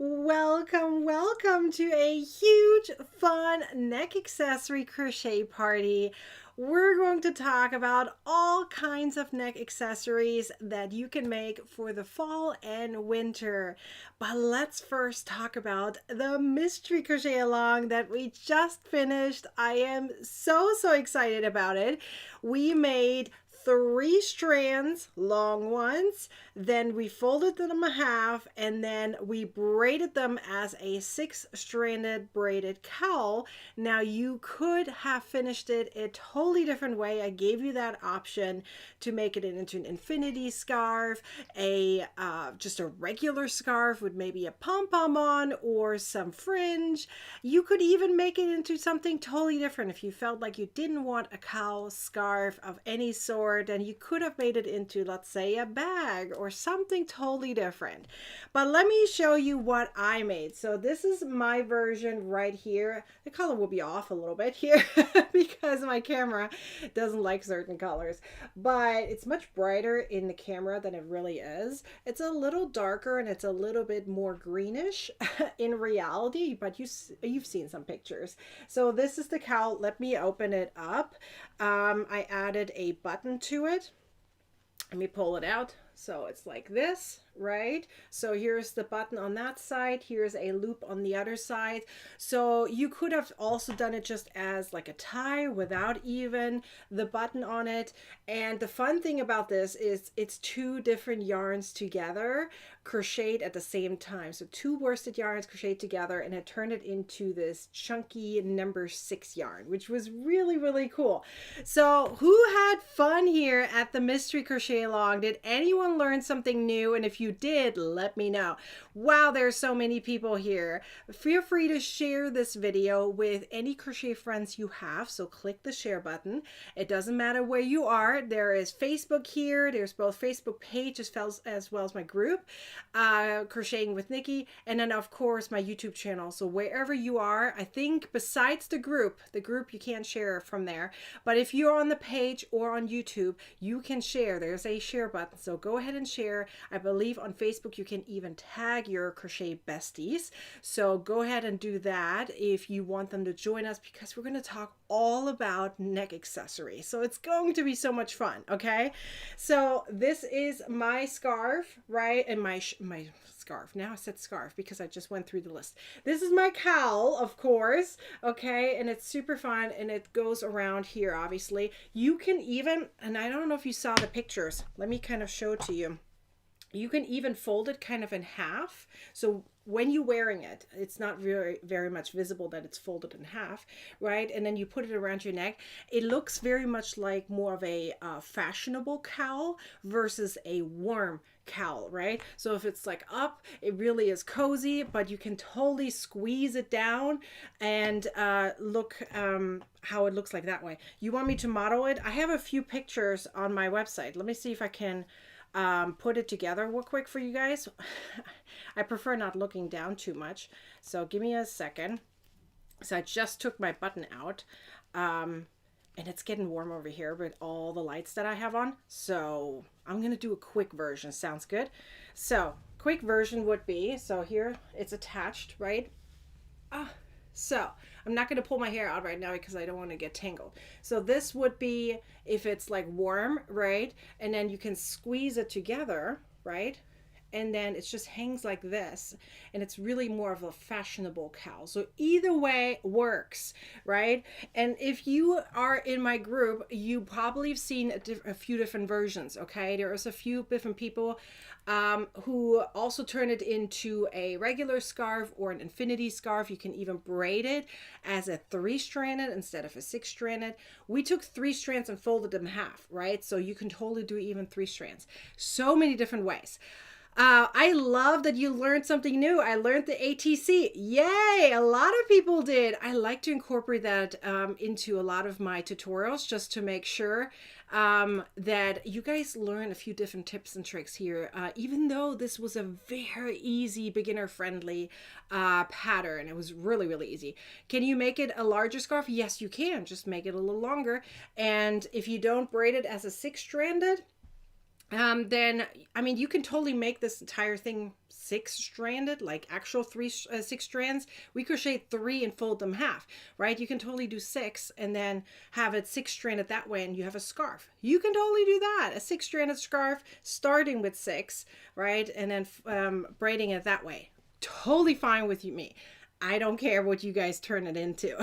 Welcome, welcome to a huge, fun neck accessory crochet party. We're going to talk about all kinds of neck accessories that you can make for the fall and winter. But let's first talk about the mystery crochet along that we just finished. I am so excited about it. We made 3 strands, long ones, then we folded them in half, and then we braided them as a 6-stranded braided cowl. Now you could have finished it a totally different way. I gave you that option to make it into an infinity scarf, a just a regular scarf with maybe a pom-pom on or some fringe. You could even make it into something totally different if you felt like you didn't want a cowl scarf of any sort, and you could have made it into, let's say, a bag or something totally different. But let me show you what I made. So this is my version right here. The color will be off a little bit here because my camera doesn't like certain colors, but it's much brighter in the camera than it really is. It's a little darker and it's a little bit more greenish in reality, but you've seen some pictures. So this is the cowl. Let me open it up. I added a button to it. Let me pull it out. So it's like this, right? So here's the button on that side. Here's a loop on the other side. So you could have also done it just as like a tie without even the button on it. And the fun thing about this is it's 2 different yarns together, crocheted at the same time. So 2 worsted yarns crocheted together, and it turned it into this chunky number 6 yarn, which was really cool. So who had fun here at the mystery crochet along? Did anyone learn something new? And if you did, let me know. Wow, there's so many people here. Feel free to share this video with any crochet friends you have. So click the share button. It doesn't matter where you are. There is Facebook here. There's both Facebook page as well as my group, Crocheting with Nikki, and then of course my YouTube channel. So wherever you are, I think besides the group you can't share from there. But if you're on the page or on YouTube, you can share. There's a share button. So go ahead and share. I believe on Facebook you can even tag your crochet besties. So go ahead and do that if you want them to join us, because we're going to talk all about neck accessories. So it's going to be so much fun, okay? So this is my scarf, right? And my scarf. Now I said scarf because I just went through the list. This is my cowl, of course, okay? And it's super fun, and it goes around here, obviously. You can even, and I don't know if you saw the pictures. Let me kind of show it to you. You can even fold it kind of in half. So when you're wearing it, it's not very much visible that it's folded in half, right? And then you put it around your neck. It looks very much like more of a fashionable cowl versus a warm cowl, right? So if it's like up, it really is cozy, but you can totally squeeze it down and look how it looks like that way. You want me to model it? I have a few pictures on my website. Let me see if I can put it together real quick for you guys. I prefer not looking down too much, so give me a second. So I just took my button out, and it's getting warm over here with all the lights that I have on, so I'm gonna do a quick version. Sounds good? So quick version would be, so here it's attached, right? So I'm not going to pull my hair out right now because I don't want to get tangled. So this would be if it's like warm, right? And then you can squeeze it together, right? And then it just hangs like this, and it's really more of a fashionable cowl. So either way works, right? And if you are in my group, you probably have seen a few different versions, okay? There's a few different people who also turn it into a regular scarf or an infinity scarf. You can even braid it as a 3-stranded instead of a 6-stranded. We took 3 strands and folded them in half, right? So you can totally do even 3 strands. So many different ways. I love that you learned something new. I learned the ATC. Yay! A lot of people did. I like to incorporate that into a lot of my tutorials just to make sure that you guys learn a few different tips and tricks here. Even though this was a very easy, beginner-friendly pattern. It was really easy. Can you make it a larger scarf? Yes, you can. Just make it a little longer. And if you don't braid it as a 6-stranded, then I mean you can totally make this entire thing 6-stranded, like actual 6 strands. We crochet 3 and fold them half, right? You can totally do 6 and then have it 6-stranded that way, and you have a scarf. You can totally do that, a 6-stranded scarf starting with 6, right, and then braiding it that way. Totally fine with me. I don't care what you guys turn it into.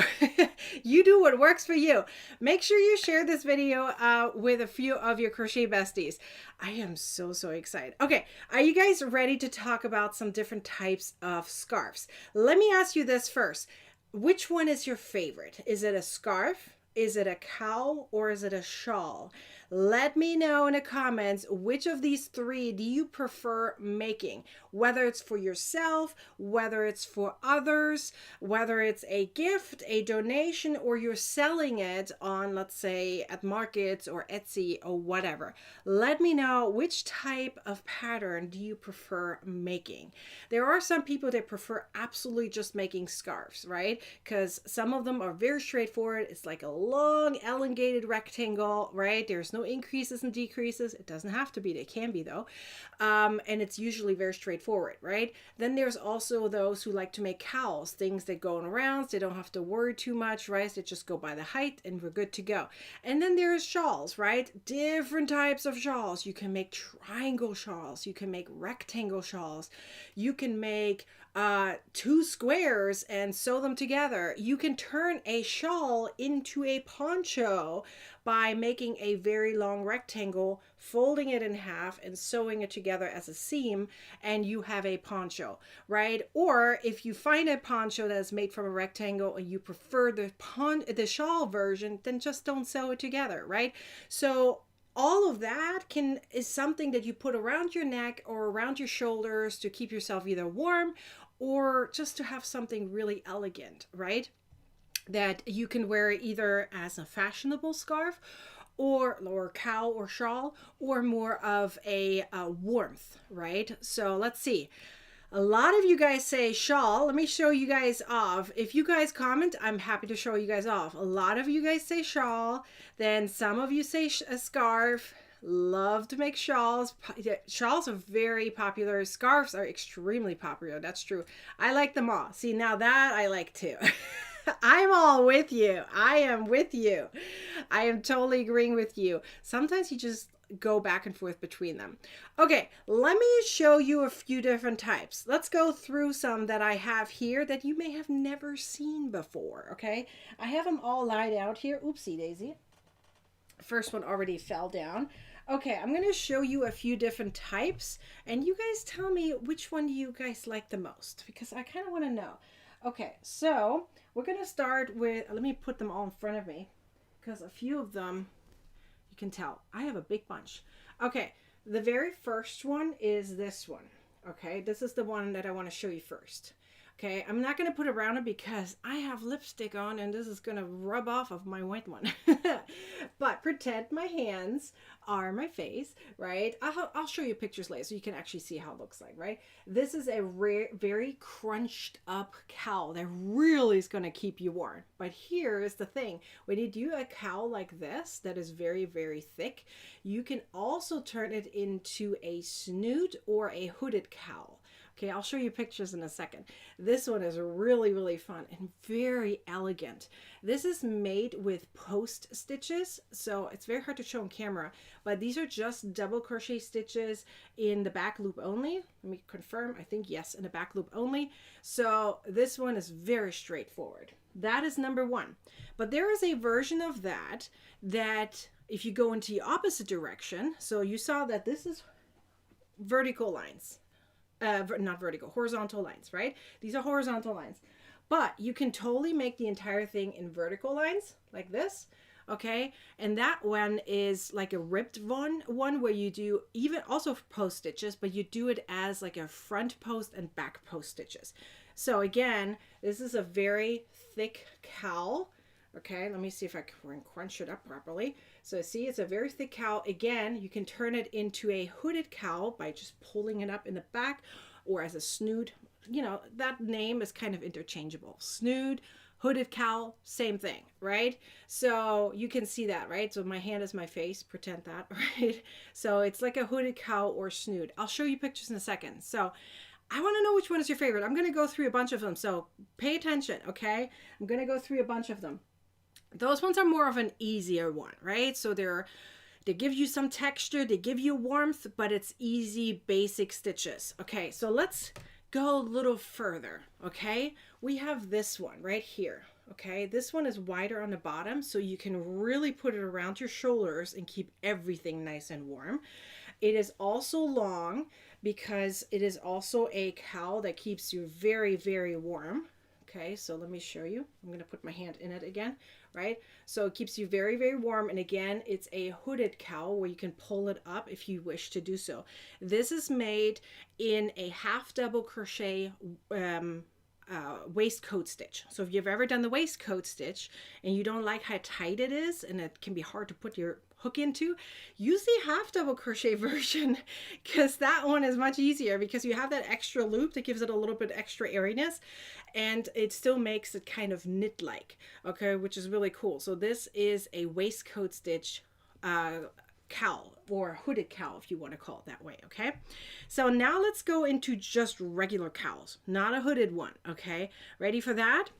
You do what works for you. Make sure you share this video with a few of your crochet besties. I am so excited. Okay, are you guys ready to talk about some different types of scarves? Let me ask you this first. Which one is your favorite? Is it a scarf? Is it a cowl? Or is it a shawl? Let me know in the comments, which of these 3 do you prefer making? Whether it's for yourself, whether it's for others, whether it's a gift, a donation, or you're selling it on, let's say, at markets or Etsy or whatever. Let me know which type of pattern do you prefer making. There are some people that prefer absolutely just making scarves, right? Because some of them are very straightforward. It's like a long elongated rectangle, right? There's no increases and decreases. It doesn't have to be. They can be though. And it's usually very straightforward, right? Then there's also those who like to make cowls, things that go in rounds. They don't have to worry too much, right? They just go by the height and we're good to go. And then there's shawls, right? Different types of shawls. You can make triangle shawls. You can make rectangle shawls. You can make 2 squares and sew them together. You can turn a shawl into a poncho by making a very long rectangle, folding it in half and sewing it together as a seam, and you have a poncho, right? Or if you find a poncho that is made from a rectangle and you prefer the shawl version, then just don't sew it together, right? So all of that is something that you put around your neck or around your shoulders to keep yourself either warm or just to have something really elegant, right? That you can wear either as a fashionable scarf or cowl or shawl, or more of a warmth, right? So let's see. A lot of you guys say shawl. Let me show you guys off. If you guys comment, I'm happy to show you guys off. A lot of you guys say shawl. Then some of you say a scarf. Love to make shawls. Shawls are very popular. Scarves are extremely popular. That's true. I like them all. See, now that I like too. I'm all with you. I am with you. I am totally agreeing with you. Sometimes you just go back and forth between them. Okay, let me show you a few different types. Let's go through some that I have here that you may have never seen before, okay? I have them all lined out here. Oopsie daisy. First one already fell down. Okay, I'm going to show you a few different types, and you guys tell me which one do you guys like the most, because I kind of want to know. Okay, so we're going to start with, let me put them all in front of me, because a few of them, you can tell, I have a big bunch. Okay, the very first one is this one. Okay, this is the one that I want to show you first. Okay, I'm not going to put it around it because I have lipstick on and this is going to rub off of my white one. But pretend my hands are my face, right? I'll show you pictures later so you can actually see how it looks like, right? This is a very crunched up cowl that really is going to keep you warm. But here is the thing. When you do a cowl like this that is very thick, you can also turn it into a snoot or a hooded cowl. Okay, I'll show you pictures in a second. This one is really fun and very elegant. This is made with post stitches, so it's very hard to show on camera, but these are just double crochet stitches in the back loop only. Let me confirm, I think yes, in the back loop only. So this one is very straightforward. That is number one. But there is a version of that if you go into the opposite direction, so you saw that this is vertical lines. Not vertical, horizontal lines, right? These are horizontal lines, but you can totally make the entire thing in vertical lines like this, okay? And that one is like a ribbed one where you do even also post stitches, but you do it as like a front post and back post stitches. So again, this is a very thick cowl. Okay, let me see if I can crunch it up properly. So see, it's a very thick cowl. Again, you can turn it into a hooded cowl by just pulling it up in the back or as a snood. You know, that name is kind of interchangeable. Snood, Hooded cowl, same thing, right? So you can see that, right? So my hand is my face, pretend that, right? So it's like a hooded cowl or snood. I'll show you pictures in a second. So I want to know which one is your favorite. I'm going to go through a bunch of them. So pay attention, okay? I'm going to go through a bunch of them. Those ones are more of an easier one, right? So they give you some texture, they give you warmth, but it's easy, basic stitches. Okay, so let's go a little further, okay? We have this one right here, okay? This one is wider on the bottom, so you can really put it around your shoulders and keep everything nice and warm. It is also long because it is also a cowl that keeps you very, very warm. Okay, so let me show you. I'm going to put my hand in it again, right? So it keeps you very, very warm. And again, it's a hooded cowl where you can pull it up if you wish to do so. This is made in a half double crochet waistcoat stitch. So if you've ever done the waistcoat stitch and you don't like how tight it is and it can be hard to put your hook into, use the half double crochet version, because that one is much easier because you have that extra loop that gives it a little bit extra airiness and it still makes it kind of knit like, okay, which is really cool. So this is a waistcoat stitch cowl or hooded cowl if you want to call it that way. Okay, so now let's go into just regular cowls, not a hooded one. Okay, ready for that?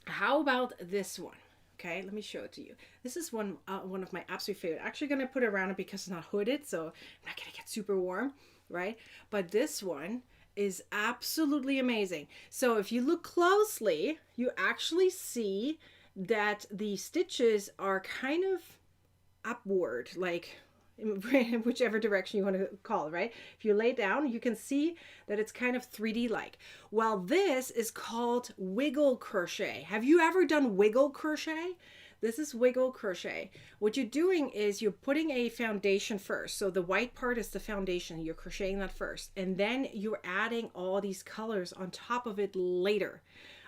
How about this one? Okay, let me show it to you. This is one of my absolute favorite. Actually going to put it around it because it's not hooded, so I'm not going to get super warm, right? But this one is absolutely amazing. So if you look closely, you actually see that the stitches are kind of upward, like in whichever direction you want to call it, right? If you lay it down, you can see that it's kind of 3D like. Well, this is called wiggle crochet. Have you ever done wiggle crochet? This is wiggle crochet. What you're doing is you're putting a foundation first. So the white part is the foundation. You're crocheting that first. And then you're adding all these colors on top of it later.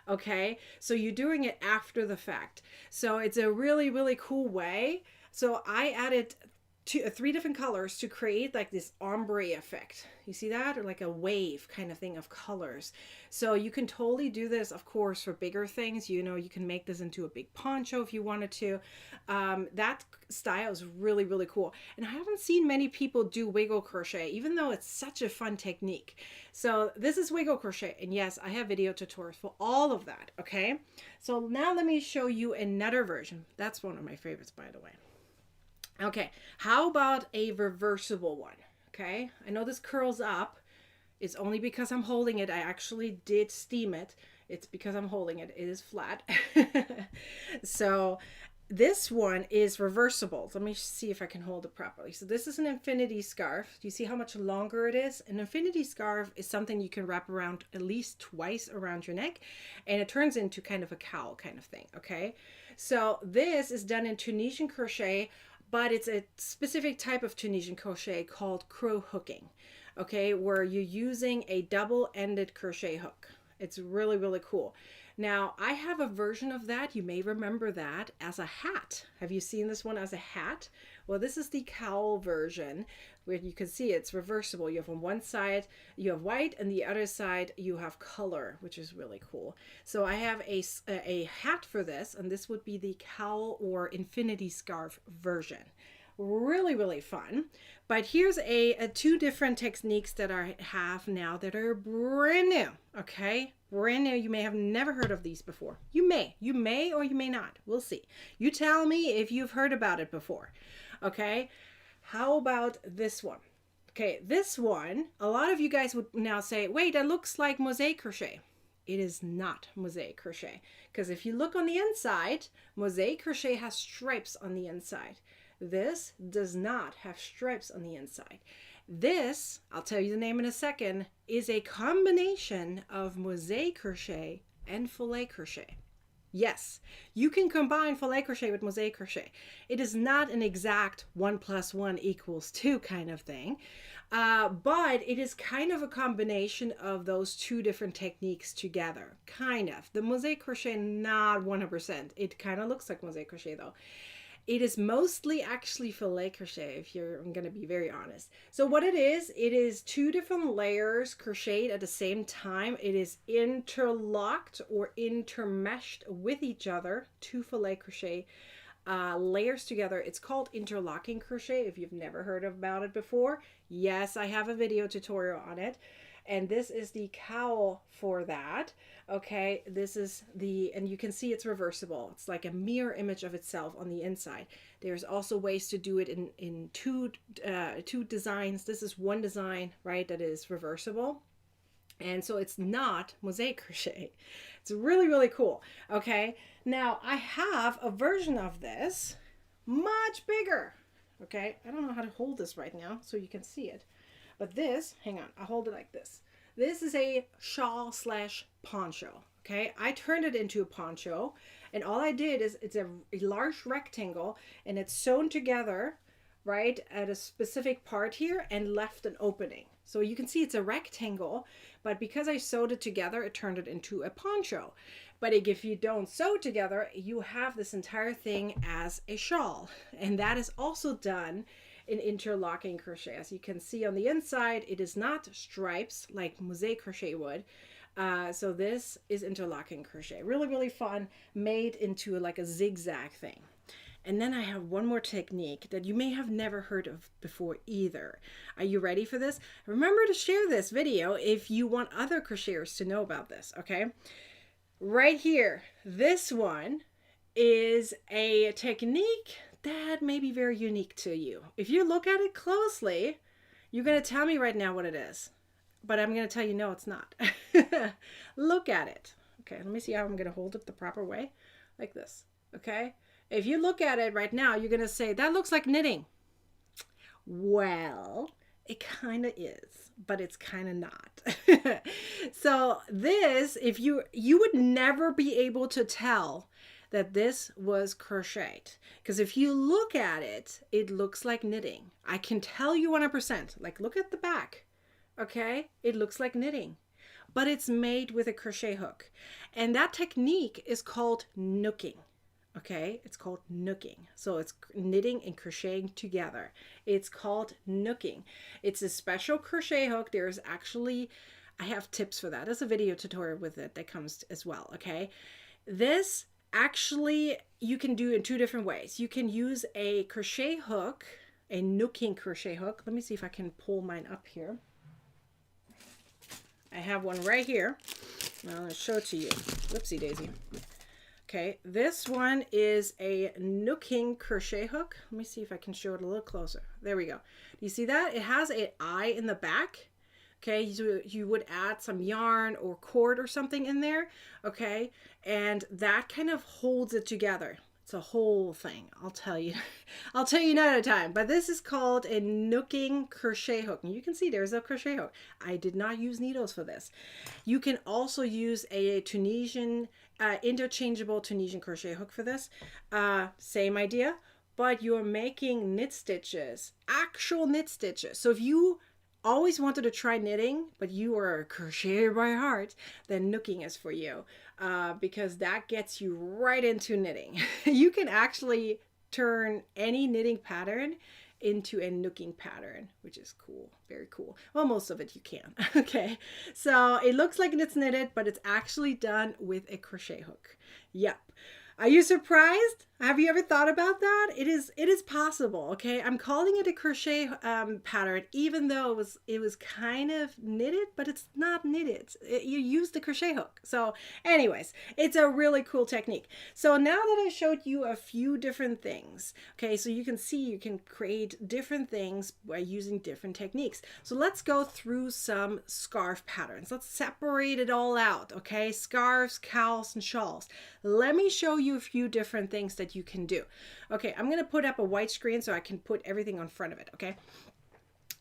Okay, so you're doing it after the fact. So it's a really, really cool way. So I added three different colors to create like this ombre effect. You see that? Or like a wave kind of thing of colors. So you can totally do this, of course, for bigger things. You know, you can make this into a big poncho if you wanted to. That style is really, really cool. And I haven't seen many people do wiggle crochet, even though it's such a fun technique. So this is wiggle crochet. And yes, I have video tutorials for all of that. Okay. So now let me show you another version. That's one of my favorites, by the way. Okay, how about a reversible one? Okay, I know this curls up. It's only because I'm holding it. I actually did steam it. It's because I'm holding it. It is flat. So this one is reversible. Let me see if I can hold it properly. So this is an infinity scarf. Do you see how much longer it is? An infinity scarf is something you can wrap around at least twice around your neck, and it turns into kind of a cowl kind of thing. Okay, so this is done in Tunisian crochet, but it's a specific type of Tunisian crochet called crow hooking, okay, where you're using a double-ended crochet hook. It's really, really cool. Now, I have a version of that. You may remember that as a hat. Have you seen this one as a hat? Well, this is the cowl version where you can see it's reversible. You have on one side, you have white, and the other side, you have color, which is really cool. So I have a hat for this, and this would be the cowl or infinity scarf version. Really, really fun. But here's two different techniques that I have now that are brand new, okay? Brand new. You may have never heard of these before. You may, or you may not. We'll see. You tell me if you've heard about it before, okay? How about this one? Okay, this one, a lot of you guys would now say, wait, that looks like mosaic crochet. It is not mosaic crochet, because if you look on the inside, mosaic crochet has stripes on the inside. This does not have stripes on the inside. This, I'll tell you the name in a second, is a combination of mosaic crochet and filet crochet. Yes, you can combine filet crochet with mosaic crochet. It is not an exact 1 + 1 = 2 kind of thing, but it is kind of a combination of those two different techniques together. Kind of. The mosaic crochet, not 100%. It kind of looks like mosaic crochet though. It is mostly actually filet crochet, if I'm going to be very honest. So what it is two different layers crocheted at the same time. It is interlocked or intermeshed with each other, two filet crochet layers together. It's called interlocking crochet if you've never heard about it before. Yes, I have a video tutorial on it. And this is the cowl for that. Okay, this is and you can see it's reversible. It's like a mirror image of itself on the inside. There's also ways to do it in two designs. This is one design, right, that is reversible. And so it's not mosaic crochet. It's really, really cool. Okay, now I have a version of this much bigger. Okay, I don't know how to hold this right now so you can see it. But this, hang on, I'll hold it like this. This is a shawl slash poncho. Okay, I turned it into a poncho, and all I did is it's a large rectangle, and it's sewn together, right, at a specific part here and left an opening. So you can see it's a rectangle, but because I sewed it together, it turned it into a poncho. But if you don't sew together, you have this entire thing as a shawl, and that is also done in interlocking crochet. As you can see on the inside, it is not stripes like mosaic crochet would. So this is interlocking crochet. Really, really fun, made into like a zigzag thing. And then I have one more technique that you may have never heard of before either. Are you ready for this? Remember to share this video if you want other crocheters to know about this, okay? Right here, this one is a technique that may be very unique to you. If you look at it closely, you're going to tell me right now what it is. But I'm going to tell you, no, it's not. Look at it. Okay, let me see how I'm going to hold it the proper way. Like this, okay? If you look at it right now, you're going to say, that looks like knitting. Well, it kind of is, but it's kind of not. So this, if you would never be able to tell that this was crocheted, because if you look at it, it looks like knitting. I can tell you 100%. Like, look at the back. Okay, it looks like knitting, but it's made with a crochet hook, and that technique is called nooking. Okay, it's called nooking. So it's knitting and crocheting together. It's called nooking. It's a special crochet hook. There's actually, I have tips for that. There's a video tutorial with it that comes as well. Okay, this actually you can do in two different ways. You can use a crochet hook, a nooking crochet hook. Let me see if I can pull mine up here. I have one right here. I'm going to show it to you. Whoopsie daisy. Okay, this one is a nooking crochet hook. Let me see if I can show it a little closer. There we go. Do you see that? It has an eye in the back. Okay, so you would add some yarn or cord or something in there. Okay, and that kind of holds it together. It's a whole thing. I'll tell you. I'll tell you another time. But this is called a nooking crochet hook. And you can see there's a crochet hook. I did not use needles for this. You can also use a Tunisian, interchangeable Tunisian crochet hook for this. Same idea, but you're making knit stitches, actual knit stitches. So if you always wanted to try knitting, but you are a crocheter by heart, then nooking is for you, because that gets you right into knitting. You can actually turn any knitting pattern into a nooking pattern, which is cool, very cool. Well, most of it you can. Okay, so it looks like it's knitted, but it's actually done with a crochet hook. Yep. Are you surprised? Have you ever thought about that? It is possible. Okay, I'm calling it a crochet pattern, even though it was kind of knitted, but it's not knitted. You use the crochet hook. So anyways, it's a really cool technique. So now that I showed you a few different things, okay, so you can see you can create different things by using different techniques. So let's go through some scarf patterns. Let's separate it all out. Okay, scarves, cowls, and shawls. Let me show you a few different things that you can do. Okay, I'm going to put up a white screen so I can put everything on front of it. Okay,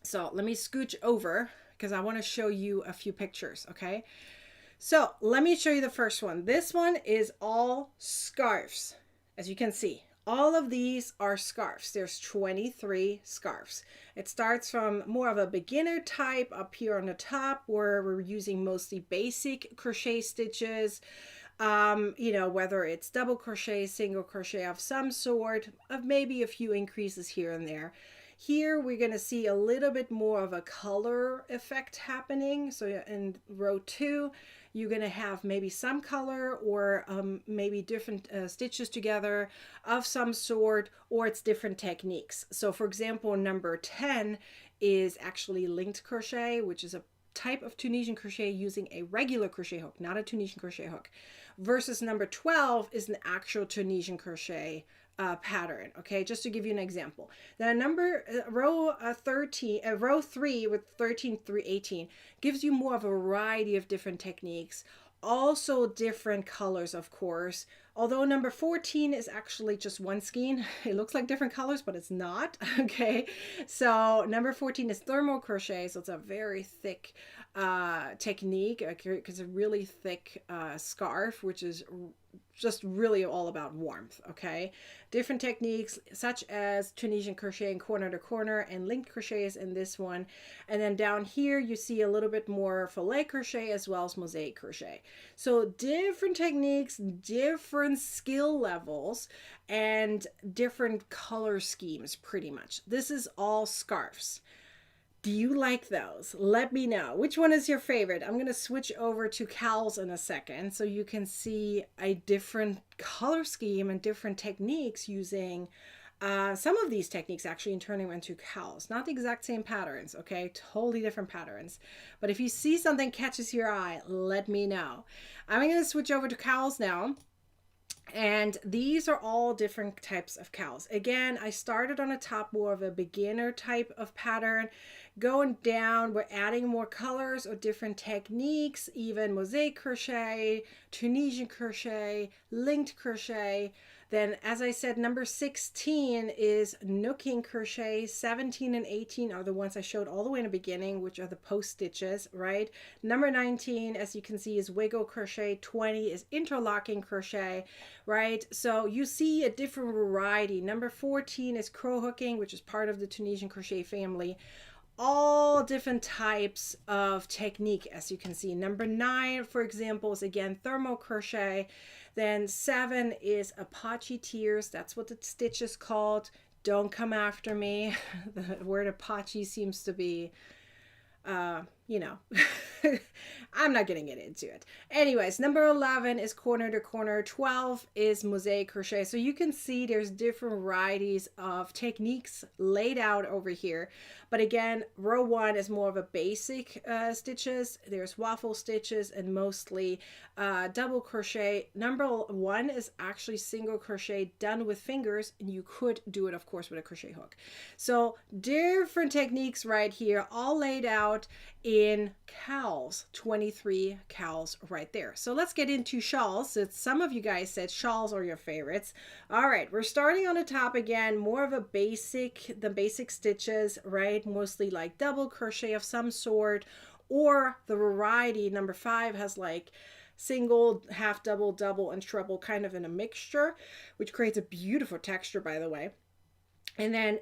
so let me scooch over because I want to show you a few pictures. Okay, so let me show you the first one. This one is all scarves. As you can see, all of these are scarves. There's 23 scarves. It starts from more of a beginner type up here on the top, where we're using mostly basic crochet stitches. You know, whether it's double crochet, single crochet of some sort, of maybe a few increases here and there. Here we're going to see a little bit more of a color effect happening. So in row 2, you're going to have maybe some color or maybe different stitches together of some sort, or it's different techniques. So for example, number 10 is actually linked crochet, which is a type of Tunisian crochet using a regular crochet hook, not a Tunisian crochet hook, versus number 12 is an actual Tunisian crochet pattern. Okay, just to give you an example. Then row 3 with 13 through 18 gives you more of a variety of different techniques, also different colors, of course. Although number 14 is actually just one skein. It looks like different colors, but it's not. Okay, so number 14 is thermal crochet, so it's a very thick technique because a really thick scarf, which is just really all about warmth. Okay, different techniques such as Tunisian crocheting corner to corner and linked crochets in this one, and then down here you see a little bit more filet crochet as well as mosaic crochet. So different techniques, different skill levels, and different color schemes. Pretty much this is all scarves. Do you like those? Let me know. Which one is your favorite? I'm going to switch over to cowls in a second so you can see a different color scheme and different techniques using some of these techniques actually and turning them into cowls. Not the exact same patterns, okay? Totally different patterns. But if you see something catches your eye, let me know. I'm going to switch over to cowls now. And these are all different types of cowls. Again, I started on a top more of a beginner type of pattern. Going down, we're adding more colors or different techniques, even mosaic crochet, Tunisian crochet, linked crochet. Then, as I said, number 16 is nooking crochet. 17 and 18 are the ones I showed all the way in the beginning, which are the post stitches, right? Number 19, as you can see, is wiggle crochet. 20 is interlocking crochet, right? So you see a different variety. Number 14 is crow hooking, which is part of the Tunisian crochet family. All different types of technique, as you can see. Number 9, for example, is again thermal crochet. Then 7 is Apache tears. That's what the stitch is called. Don't come after me. The word Apache seems to be, you know, I'm not getting it into it. Anyways, number 11 is corner to corner. 12 is mosaic crochet. So you can see there's different varieties of techniques laid out over here. But again, row 1 is more of a basic stitches. There's waffle stitches and mostly double crochet. Number 1 is actually single crochet done with fingers, and you could do it, of course, with a crochet hook. So different techniques right here, all laid out in cowls. 23 cowls right there. So let's get into shawls. Some of you guys said shawls are your favorites. All right, we're starting on the top again, more of a the basic stitches, right? Mostly like double crochet of some sort, or the variety. Number 5 has like single, half double, double, and treble kind of in a mixture, which creates a beautiful texture, by the way. And then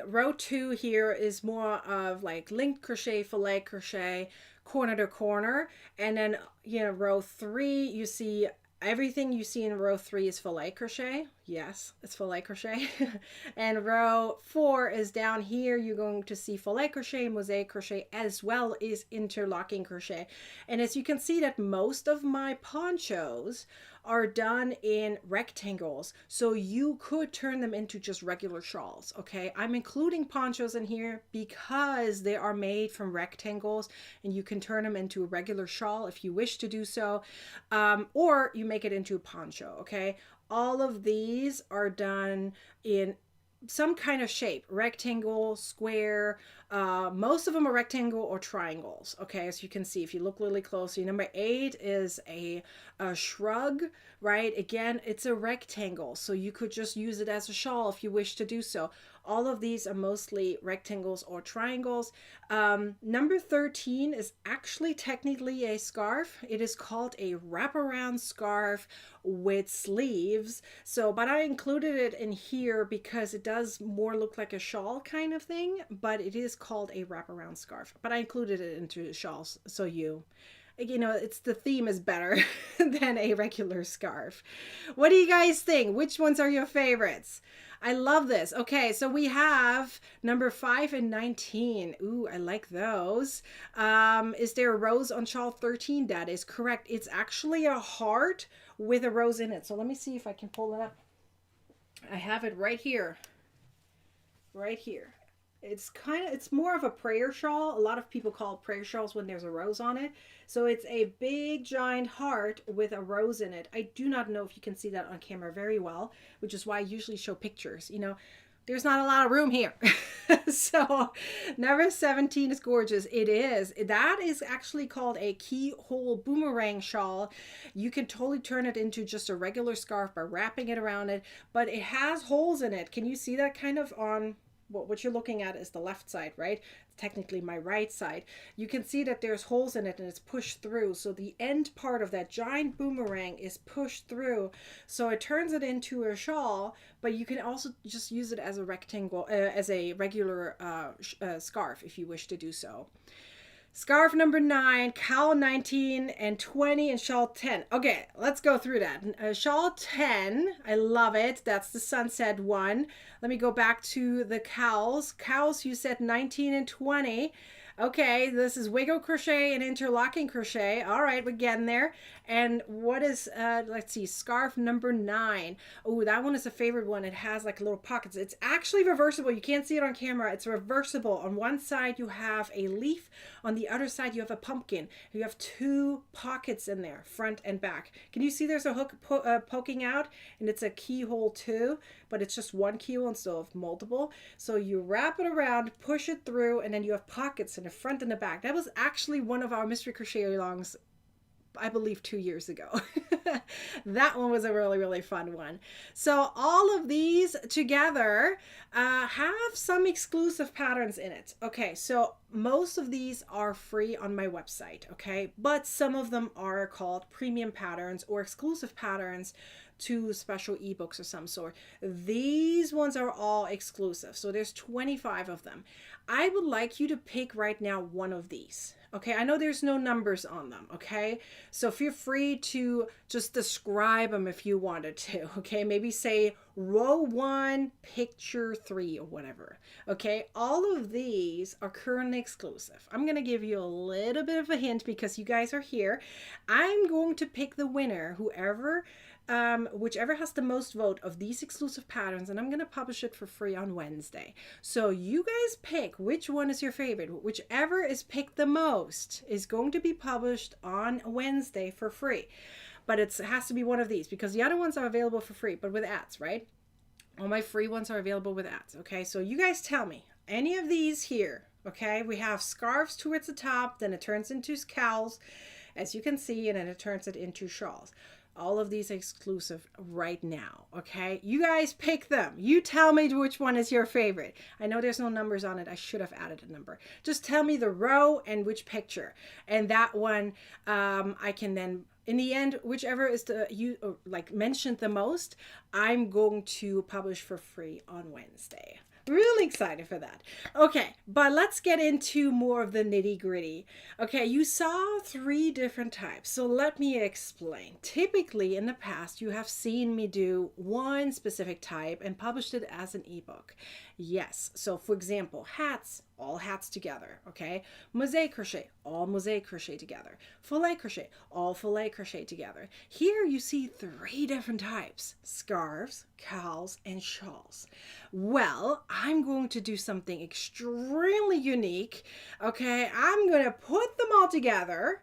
row 2 here is more of like linked crochet, filet crochet, corner to corner. And then, you know, row 3, you see everything you see in row 3 is filet crochet. Yes, it's filet crochet. And row 4 is down here. You're going to see filet crochet, mosaic crochet, as well as interlocking crochet. And as you can see that most of my ponchos are done in rectangles, so you could turn them into just regular shawls. Okay, I'm including ponchos in here because they are made from rectangles, and you can turn them into a regular shawl if you wish to do so, or you make it into a poncho. Okay, all of these are done in some kind of shape, rectangle, square. Most of them are rectangle or triangles. Okay, as you can see if you look really closely. Number 8 is a shrug, right? Again, it's a rectangle, so you could just use it as a shawl if you wish to do so. All of these are mostly rectangles or triangles. Number 13 is actually technically a scarf. It is called a wraparound scarf with sleeves. So, but I included it in here because it does more look like a shawl kind of thing, but it is called a wraparound scarf. But I included it into shawls so you you know, it's the theme is better than a regular scarf. What do you guys think? Which ones are your favorites? I love this. Okay, so we have number 5 and 19. Ooh, I like those. Is there a rose on shawl 13? That is correct. It's actually a heart with a rose in it. So let me see if I can pull it up. I have it right here. Right here. It's more of a prayer shawl. A lot of people call it prayer shawls when there's a rose on it. So it's a big giant heart with a rose in it. I do not know if you can see that on camera very well, which is why I usually show pictures. You know, there's not a lot of room here. So number 17 is gorgeous. It is. That is actually called a keyhole boomerang shawl. You can totally turn it into just a regular scarf by wrapping it around it, but it has holes in it. Can you see that kind of on what you're looking at is the left side, right? Technically my right side. You can see that there's holes in it and it's pushed through. So the end part of that giant boomerang is pushed through. So it turns it into a shawl, but you can also just use it as a rectangle, as a regular scarf if you wish to do so. Scarf number 9, cowl 19 and 20 and shawl 10. Okay, let's go through that. Shawl 10, I love it. That's the sunset one. Let me go back to the cowls. Cowls, you said 19 and 20. Okay, this is wiggle crochet and interlocking crochet. All right, we're getting there. And what is, let's see, scarf number 9. Oh, that one is a favorite one. It has like little pockets. It's actually reversible. You can't see it on camera. It's reversible. On one side, you have a leaf. On the other side, you have a pumpkin. You have 2 pockets in there, front and back. Can you see there's a hook poking out? And it's a keyhole too, but it's just one keyhole instead of multiple. So you wrap it around, push it through, and then you have pockets in the front and the back. That was actually one of our mystery crochet alongs, I believe 2 years ago. That one was a really, really fun one. So all of these together have some exclusive patterns in it. Okay, so most of these are free on my website, okay? But some of them are called premium patterns or exclusive patterns to special ebooks of some sort. These ones are all exclusive. So there's 25 of them. I would like you to pick right now one of these. Okay, I know there's no numbers on them, okay? So feel free to just describe them if you wanted to, okay? Maybe say row 1, picture 3 or whatever, okay? All of these are currently exclusive. I'm going to give you a little bit of a hint because you guys are here. I'm going to pick the winner, whichever has the most vote of these exclusive patterns, and I'm going to publish it for free on Wednesday. So you guys pick which one is your favorite. Whichever is picked the most is going to be published on Wednesday for free. But it has to be one of these because the other ones are available for free, but with ads, right? All my free ones are available with ads, okay? So you guys tell me, any of these here, okay? We have scarves towards the top, then it turns into cowls, as you can see, and then it turns it into shawls. All of these are exclusive right now, okay? You guys pick them. You tell me which one is your favorite. I know there's no numbers on it. I should have added a number. Just tell me the row and which picture. And that one, I can then, in the end, whichever is mentioned the most, I'm going to publish for free on Wednesday. Really excited for that. Okay, but let's get into more of the nitty gritty. Okay, you saw 3 different types, so let me explain. Typically in the past, you have seen me do one specific type and published it as an ebook. Yes, so for example, hats, all hats together, okay? Mosaic crochet, all mosaic crochet together. Filet crochet, all filet crochet together. Here you see 3 different types: scarves, cowls, and shawls. Well, I'm going to do something extremely unique, okay? I'm going to put them all together,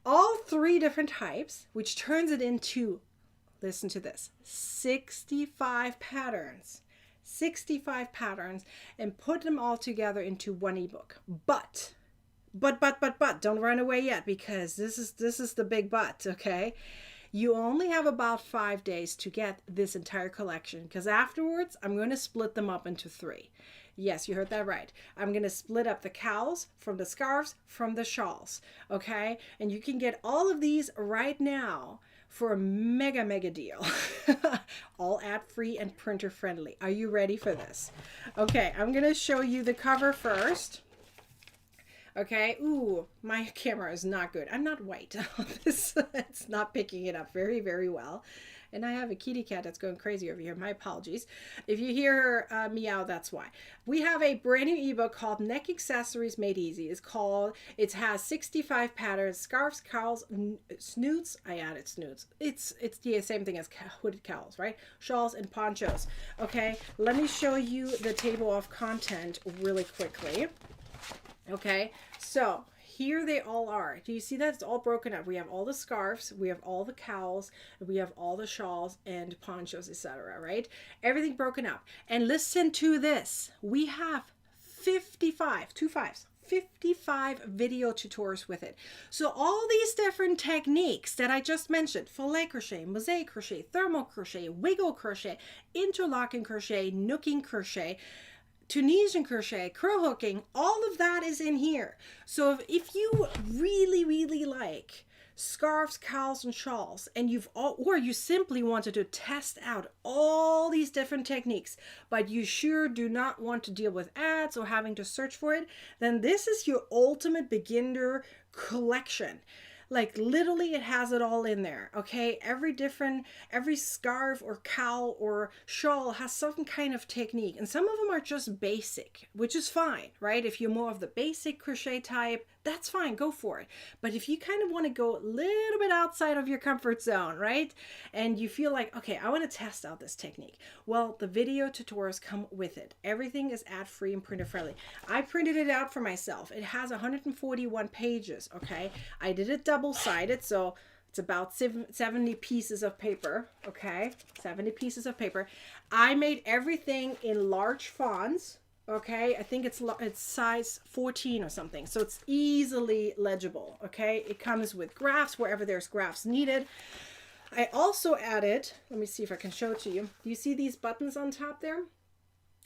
all 3 different types, which turns it into, listen to this, 65 patterns. 65 patterns, and put them all together into one ebook. But, don't run away yet, because this is the big but, okay? You only have about 5 days to get this entire collection, because afterwards, I'm going to split them up into 3. Yes, you heard that right. I'm going to split up the cowls from the scarves from the shawls, okay? And you can get all of these right now for a mega deal. All ad free and printer friendly. Are you ready for this? Okay, I'm going to show you the cover first. Okay. Ooh, my camera is not good. I'm not white. It's not picking it up very, very well. And I have a kitty cat that's going crazy over here. My apologies. If you hear her meow, that's why. We have a brand new ebook called Neck Accessories Made Easy. It has 65 patterns, scarves, cowls, snoots. I added snoots. It's the same thing as hooded cowls, right? Shawls and ponchos. Okay, let me show you the table of content really quickly. Okay, so here they all are. Do you see that? It's all broken up. We have all the scarves, we have all the cowls, we have all the shawls and ponchos, etc. Right? Everything broken up. And listen to this. We have 55 video tutorials with it. So all these different techniques that I just mentioned, fillet crochet, mosaic crochet, thermal crochet, wiggle crochet, interlocking crochet, nooking crochet, Tunisian crochet, curl hooking, all of that is in here. So if you really, really like scarves, cowls, and shawls, and or you simply wanted to test out all these different techniques, but you sure do not want to deal with ads or having to search for it, then this is your ultimate beginner collection. Like literally it has it all in there. Okay, every scarf or cowl or shawl has some kind of technique, and some of them are just basic, which is fine, right? If you're more of the basic crochet type, that's fine, go for it. But if you kind of want to go a little bit outside of your comfort zone, right, and you feel like, okay, I want to test out this technique, well, the video tutorials come with it. Everything is ad free and printer friendly. I printed it out for myself. It has 141 pages. Okay, I did it double-sided, so it's about 70 pieces of paper. Okay, 70 pieces of paper. I made everything in large fonts. Okay, I think it's size 14 or something, so it's easily legible. Okay, it comes with graphs wherever there's graphs needed. I also added, let me see if I can show it to you. Do you see these buttons on top there?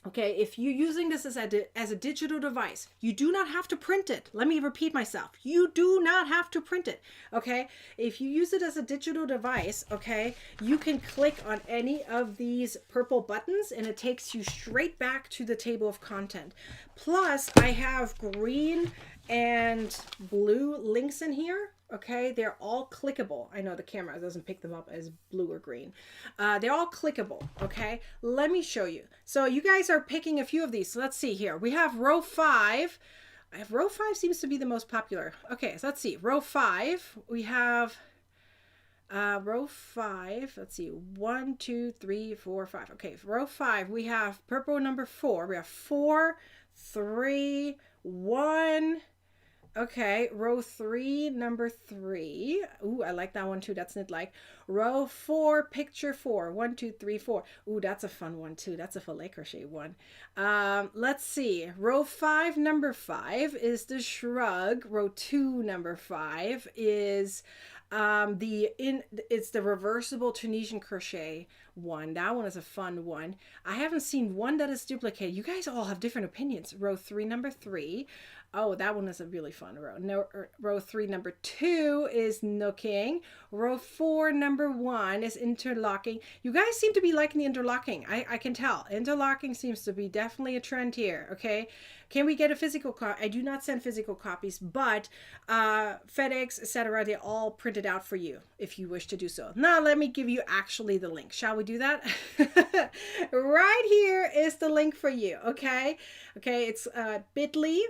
Okay, if you're using this as a digital device, you do not have to print it. Let me repeat myself. You do not have to print it, okay? If you use it as a digital device, okay, you can click on any of these purple buttons and it takes you straight back to the table of content. Plus, I have green and blue links in here. Okay, they're all clickable. I know the camera doesn't pick them up as blue or green. They're all clickable. Okay, let me show you. So you guys are picking a few of these. So let's see here. We have row 5. Row 5 seems to be the most popular. Okay, so let's see. Row 5, we have row 5. Let's see. 1, 2, 3, 4, 5. Okay, row 5, we have purple number 4. We have 4, 3, 1. Okay, row 3, number 3. Ooh, I like that one too. That's knit like. Row 4, picture 4. 1, 2, 3, 4. Ooh, that's a fun one too. That's a fillet crochet one. Let's see. Row 5, number 5 is the shrug. Row 2, number 5 is it's the reversible Tunisian crochet one. That one is a fun one. I haven't seen one that is duplicated. You guys all have different opinions. Row 3, number 3. Oh, that one is a really fun row. No, row 3, number 2 is nooking. Row 4, number 1 is interlocking. You guys seem to be liking the interlocking. I can tell. Interlocking seems to be definitely a trend here. Okay. Can we get a physical copy? I do not send physical copies, but FedEx, etc., they're all printed out for you if you wish to do so. Now, let me give you actually the link. Shall we do that? Right here is the link for you. Okay. Okay. It's bit.ly.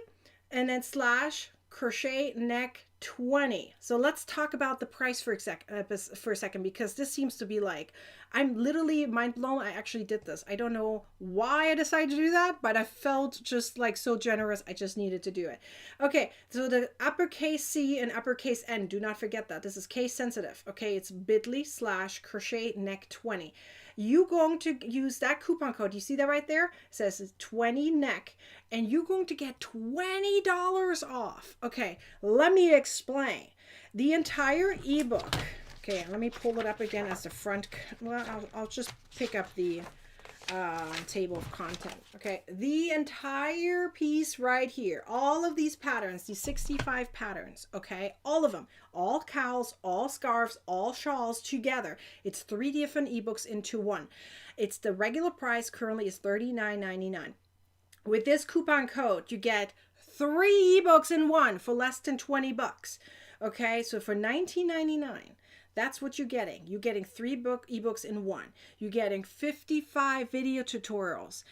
and then / crochet neck 20. So let's talk about the price for a second, because this seems to be like, I'm literally mind blown. I actually did this. I don't know why I decided to do that, but I felt just like so generous. I just needed to do it. Okay, so the uppercase C and uppercase N, do not forget that. This is case sensitive. Okay, it's bit.ly / crochet neck 20. You're going to use that coupon code. You see that right there? It says 20 neck, and you're going to get $20 off. Okay, let me explain. The entire ebook. Okay, let me pull it up again as the front. Well, I'll just pick up the table of content. Okay, the entire piece right here, all of these patterns, these 65 patterns, okay, all of them, all cowls, all scarves, all shawls together. It's 3 different ebooks into one. It's the regular price currently is $39.99. With this coupon code, you get 3 ebooks in one for less than 20 bucks. Okay, so for $19.99, that's what you're getting. You're getting 3 ebooks in one. You're getting 55 video tutorials.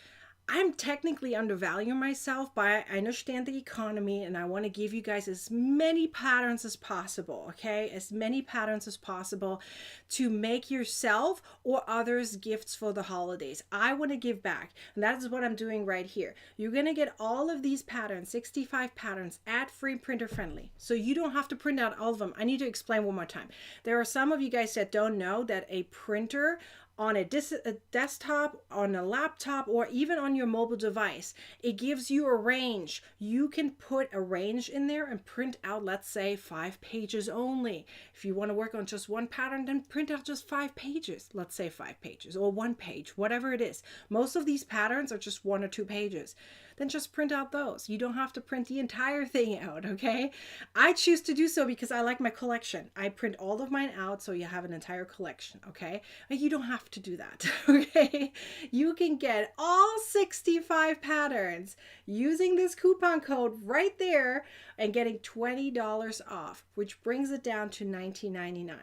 I'm technically undervaluing myself, but I understand the economy and I want to give you guys as many patterns as possible, okay? As many patterns as possible to make yourself or others gifts for the holidays. I want to give back, and that is what I'm doing right here. You're going to get all of these patterns, 65 patterns, ad-free, printer friendly. So you don't have to print out all of them. I need to explain one more time. There are some of you guys that don't know that a printer on a desktop, on a laptop, or even on your mobile device, it gives you a range. You can put a range in there and print out, let's say, 5 pages only. If you want to work on just one pattern, then print out just 5 pages. Let's say 5 pages or 1 page, whatever it is. Most of these patterns are just 1 or 2 pages. Then just print out those. You don't have to print the entire thing out, okay? I choose to do so because I like my collection. I print all of mine out so you have an entire collection, okay? But you don't have to do that, okay? You can get all 65 patterns using this coupon code right there and getting $20 off, which brings it down to $19.99,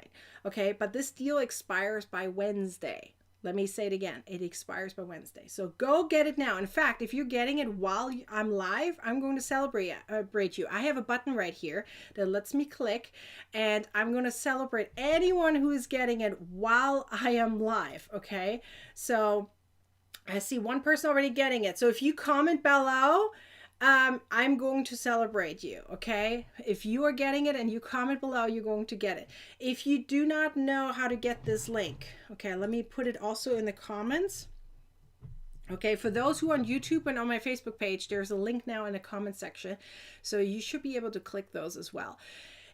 okay? But this deal expires by Wednesday. Let me say it again. It expires by Wednesday. So go get it now. In fact, if you're getting it while I'm live, I'm going to celebrate you. I have a button right here that lets me click, and I'm going to celebrate anyone who is getting it while I am live. Okay. So I see one person already getting it. So if you comment below, I'm going to celebrate you, okay? If you are getting it and you comment below, you're going to get it. If you do not know how to get this link, okay, let me put it also in the comments. Okay, for those who are on YouTube and on my Facebook page, there's a link now in the comment section, so you should be able to click those as well.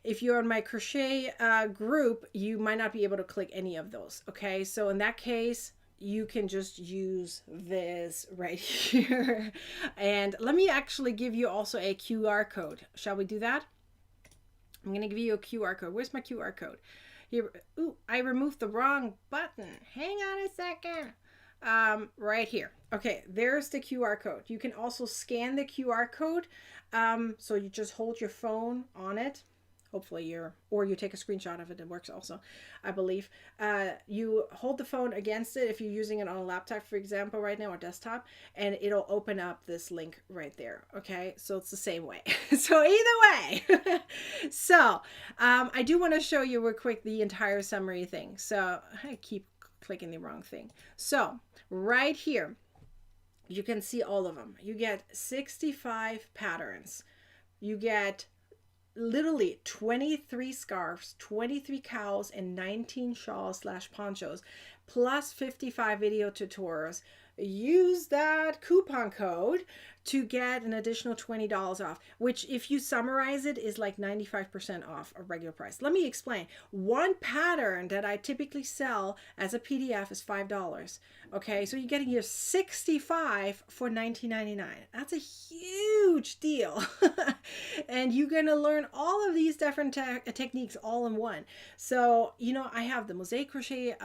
If you're on my crochet group, you might not be able to click any of those, okay? So in that case, you can just use this right here. And let me actually give you also a QR code. Shall we do that? I'm going to give you a QR code. Where's my QR code? Here. Ooh, I removed the wrong button. Hang on a second. Right here. Okay, there's the QR code. You can also scan the QR code. So you just hold your phone on it. Hopefully or you take a screenshot of it. It works also, I believe. You hold the phone against it if you're using it on a laptop, for example, right now, or desktop, and it'll open up this link right there. Okay, so it's the same way. So either way. So I do want to show you real quick the entire summary thing. So I keep clicking the wrong thing. So right here, you can see all of them. You get 65 patterns. You get literally 23 scarves, 23 cowls, and 19 shawls / ponchos, plus 55 video tutorials. Use that coupon code to get an additional $20 off, which if you summarize it is like 95% off a regular price. Let me explain. One pattern that I typically sell as a PDF is $5. Okay, so you're getting your 65 for $19.99. That's a huge deal. And you're going to learn all of these different techniques all in one. So, you know, I have the mosaic crochet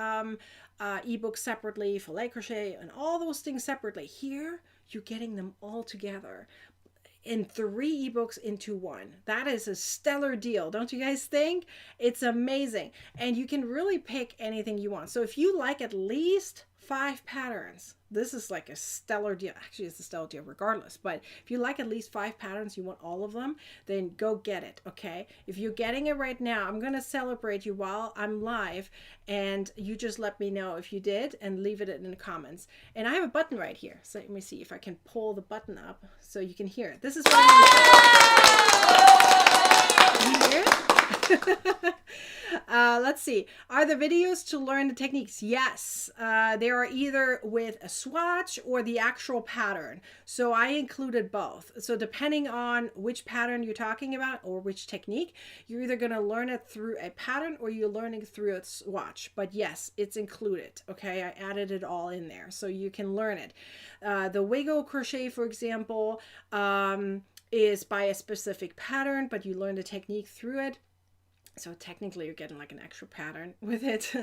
ebook separately, filet crochet, and all those things separately. Here, you're getting them all together in 3 ebooks into one. That is a stellar deal, don't you guys think? It's amazing. And you can really pick anything you want. So if you like at least 5 patterns, this is like a stellar deal. Actually, it's a stellar deal regardless. But if you like at least 5 patterns, you want all of them, then go get it, okay? If you're getting it right now, I'm going to celebrate you while I'm live, and you just let me know if you did and leave it in the comments. And I have a button right here. So let me see if I can pull the button up so you can hear it. This is what I'm going to hear it? Let's see. Are the videos to learn the techniques? Yes. They are either with a swatch or the actual pattern. So I included both. So depending on which pattern you're talking about or which technique, you're either going to learn it through a pattern or you're learning through a swatch. But yes, it's included. Okay, I added it all in there so you can learn it. The wiggle crochet, for example, is by a specific pattern, but you learn the technique through it. So technically you're getting like an extra pattern with it.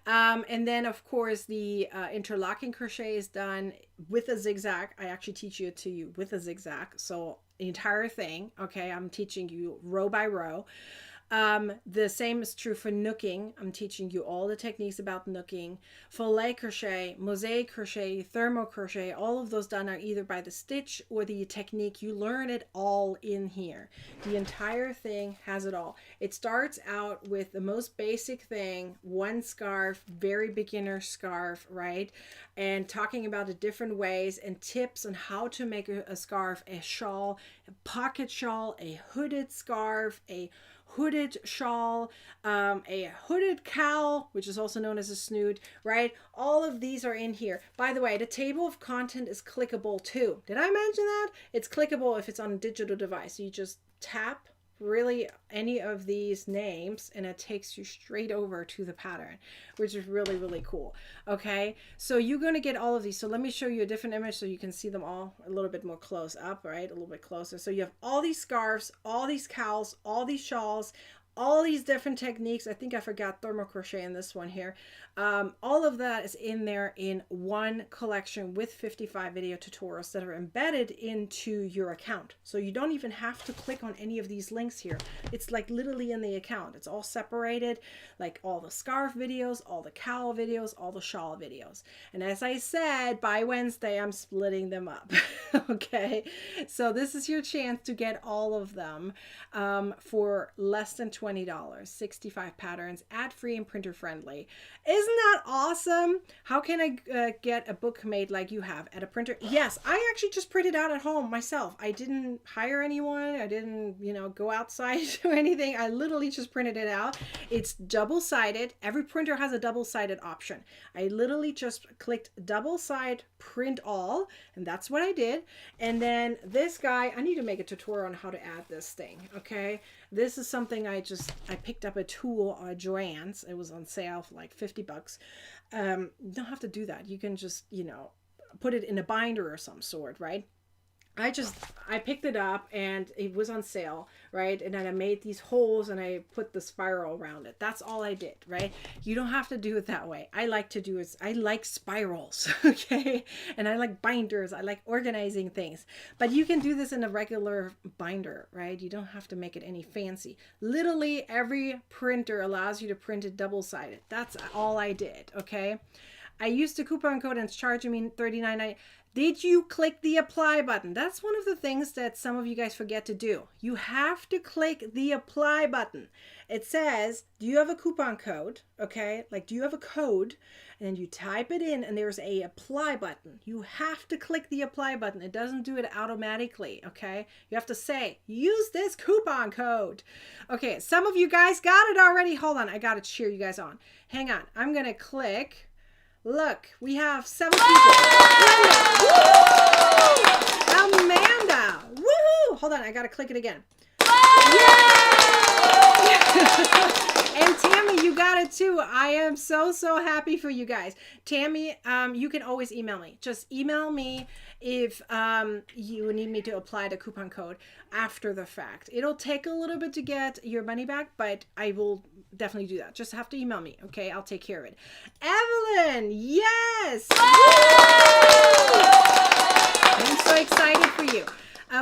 And then of course the interlocking crochet is done with a zigzag. I actually teach you with a zigzag. So the entire thing, okay, I'm teaching you row by row. The same is true for nooking. I'm teaching you all the techniques about nooking. Filet crochet, mosaic crochet, thermo crochet, all of those done are either by the stitch or the technique. You learn it all in here. The entire thing has it all. It starts out with the most basic thing, one scarf, very beginner scarf, right? And talking about the different ways and tips on how to make a scarf, a shawl, a pocket shawl, a hooded scarf, a hooded shawl, a hooded cowl, which is also known as a snood, right? All of these are in here. By the way, the table of content is clickable too. Did I mention that? It's clickable if it's on a digital device. You just tap really any of these names and it takes you straight over to the pattern, which is really, really cool. Okay, so you're going to get all of these. So let me show you a different image so you can see them all a little bit more close up, right? A little bit closer. So you have all these scarves, all these cowls, all these shawls, all these different techniques. I think I forgot thermo crochet in this one here. All of that is in there in one collection with 55 video tutorials that are embedded into your account. So you don't even have to click on any of these links here. It's like literally in the account. It's all separated, like all the scarf videos, all the cowl videos, all the shawl videos. And as I said, by Wednesday, I'm splitting them up. Okay, so this is your chance to get all of them for less than $20, 65 patterns, ad-free and printer friendly. Isn't that awesome? How can I get a book made like you have at a printer? Yes, I actually just printed out at home myself. I didn't hire anyone. I didn't, go outside or anything. I literally just printed it out. It's double-sided. Every printer has a double-sided option. I literally just clicked double-side print all, and that's what I did. And then this guy, I need to make a tutorial on how to add this thing, okay? This is something I picked up a tool on Joann's. It was on sale for like 50 bucks. You don't have to do that. You can just, put it in a binder or some sort, right? I picked it up and it was on sale, right? And then I made these holes and I put the spiral around it. That's all I did, right? You don't have to do it that way. I like spirals, okay? And I like binders. I like organizing things. But you can do this in a regular binder, right? You don't have to make it any fancy. Literally every printer allows you to print it double-sided. That's all I did, okay? I used a coupon code and it's charging me $39.90. Did you click the apply button? That's one of the things that some of you guys forget to do. You have to click the apply button. It says, do you have a coupon code? Okay, like do you have a code? And you type it in and there's a apply button. You have to click the apply button. It doesn't do it automatically, okay? You have to say, use this coupon code. Okay, some of you guys got it already. Hold on, I gotta cheer you guys on. Hang on, I'm gonna click. Look, we have 7 people. Amanda! Woohoo! Hold on, I gotta click it again. And Tammy, you got it too. I am so happy for you guys. Tammy, you can always email me. Just email me if you need me to apply the coupon code after the fact. It'll take a little bit to get your money back, but I will definitely do that. Just have to email me, okay? I'll take care of it. Evelyn, yes! I'm so excited for you.